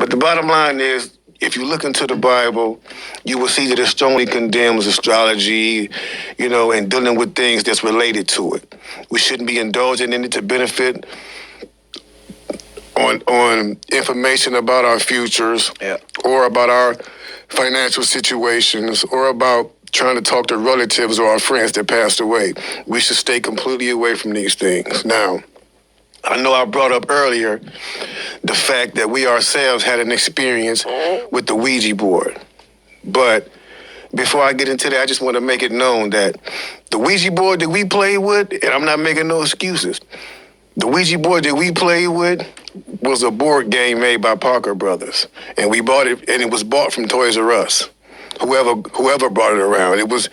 But the bottom line is, if you look into the Bible, you will see that it strongly condemns astrology, and dealing with things that's related to it. We shouldn't be indulging in it to benefit on information about our futures, or about our financial situations, or about trying to talk to relatives or our friends that passed away. We should stay completely away from these things. Now, I know I brought up earlier the fact that we ourselves had an experience with the Ouija board. But before I get into that, I just want to make it known that the Ouija board that we played with, and I'm not making no excuses, the Ouija board that we played with was a board game made by Parker Brothers. And we bought it, and it was bought from Toys R Us. Whoever brought it around, it was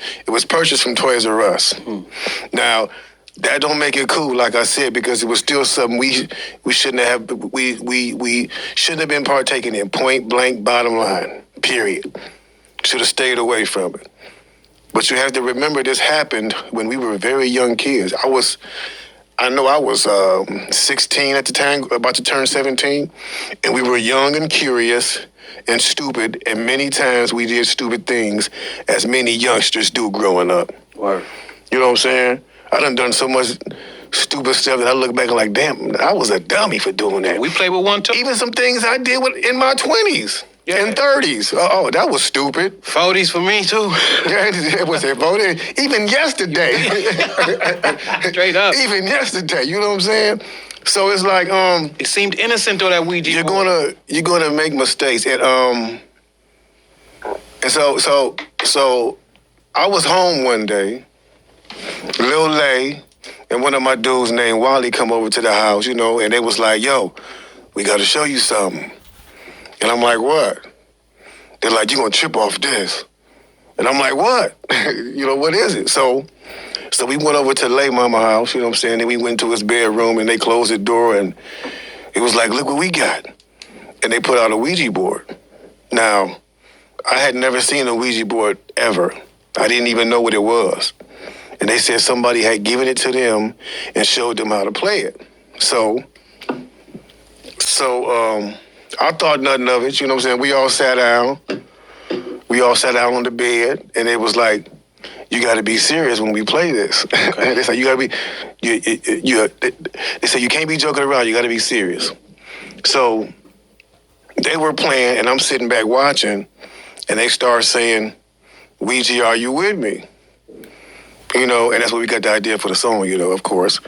purchased from Toys R Us. Now, that don't make it cool, like I said, because it was still something we shouldn't have we shouldn't have been partaking in. Point blank, bottom line, period. Should have stayed away from it. But you have to remember, this happened when we were very young kids. I know I was 16 at the time, about to turn 17, and we were young and curious and stupid, and many times we did stupid things, as many youngsters do growing up. Word. You know what I'm saying? I done so much stupid stuff that I look back and like, damn, I was a dummy for doing that. We played with one too. Even some things I did in my 20s and 30s. Oh, that was stupid. 40s for me too. Yeah, it was a voting. Even yesterday. Straight up. Even yesterday, you know what I'm saying? So it's like, it seemed innocent though, that Ouija board. You're gonna make mistakes. And so I was home one day, Lil Lay and one of my dudes named Wally come over to the house, and they was like, yo, we gotta show you something. And I'm like, what? They're like, you gonna trip off this. And I'm like, what? What is it? So we went over to Lay Mama house, you know what I'm saying? Then we went to his bedroom and they closed the door and it was like, look what we got. And they put out a Ouija board. Now, I had never seen a Ouija board ever. I didn't even know what it was. And they said somebody had given it to them and showed them how to play it. So I thought nothing of it, you know what I'm saying? We all sat down on the bed, and it was like, you got to be serious when we play this. Okay. They said, they said, you can't be joking around, you got to be serious. So they were playing, and I'm sitting back watching, and they start saying, Ouija, are you with me? And that's where we got the idea for the song, of course.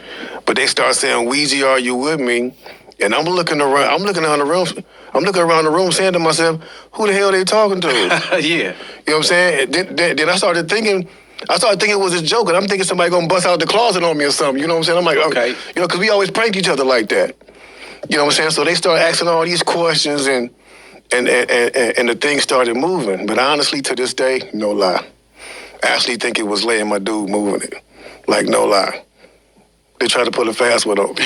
But they start saying, Ouija, are you with me? And I'm looking around the room saying to myself, who the hell are they talking to? Yeah. You know what I'm saying? Then I started thinking it was a joke, and I'm thinking somebody gonna bust out the closet on me or something, you know what I'm saying? I'm like, okay. Because we always prank each other like that. You know what I'm saying? So they started asking all these questions, and the thing started moving. But honestly, to this day, no lie, I actually think it was Lay and my dude moving it. Like, no lie. They tried to put a fast one on me.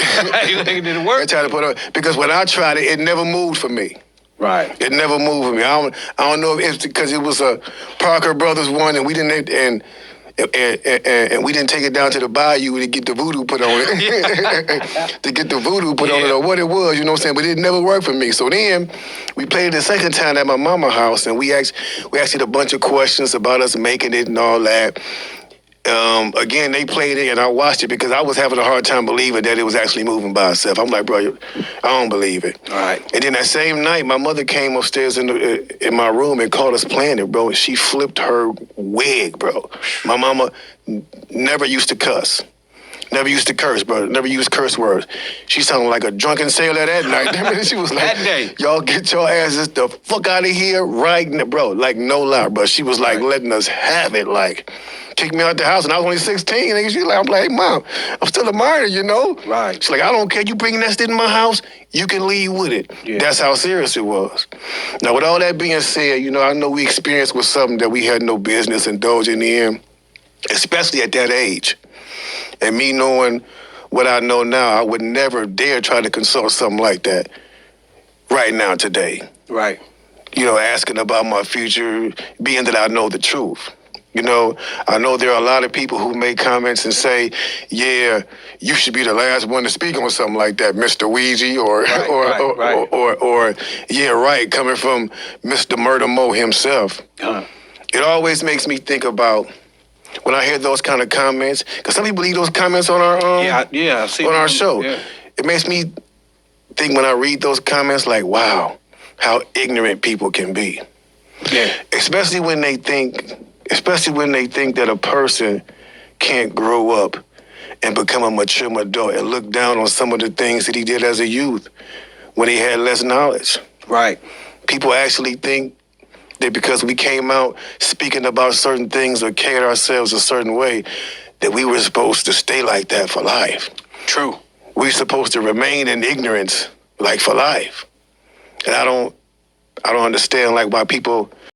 You think it didn't work? They tried to put it, because when I tried it, it never moved for me. Right. It never moved for me. I don't know if it's because it was a Parker Brothers one, and we didn't and we didn't take it down to the bayou to get the voodoo put on it. To get the voodoo put on it, or what it was, you know what I'm saying? But it never worked for me. So then we played it the second time at my mama's house, and we asked it a bunch of questions about us making it and all that. Again, they played it and I watched it because I was having a hard time believing that it was actually moving by itself. I'm like, bro, I don't believe it. All right. And then that same night, my mother came upstairs in my room and caught us playing it, bro. And she flipped her wig, bro. My mama never used to cuss. Never used to curse, bro. Never used curse words. She sounded like a drunken sailor that night. She was like, that day, y'all get your asses the fuck out of here right now, bro. Like, no lie, bro. She was like letting us have it, like, kicked me out the house, and I was only 16. And I'm like, hey, Mom, I'm still a minor, you know? Right. She's like, I don't care. You bring that shit in my house, you can leave with it. Yeah. That's how serious it was. Now, with all that being said, I know we experienced with something that we had no business indulging in, especially at that age. And me knowing what I know now, I would never dare try to consult something like that right now, today. Right. Asking about my future, being that I know the truth. You know, I know there are a lot of people who make comments and say, "Yeah, you should be the last one to speak on something like that, Mr. Quiji," or Right, or, right. or yeah, right, coming from Mr. Murder Mo himself. It always makes me think about when I hear those kind of comments, because some people leave those comments on our I see on our them, show. yeah. It makes me think when I read those comments, like, wow, how ignorant people can be. Yeah. Especially when they think that a person can't grow up and become a mature adult and look down on some of the things that he did as a youth when he had less knowledge. Right. People actually think that because we came out speaking about certain things or carried ourselves a certain way, that we were supposed to stay like that for life. True. We're supposed to remain in ignorance like for life. And I don't understand like why people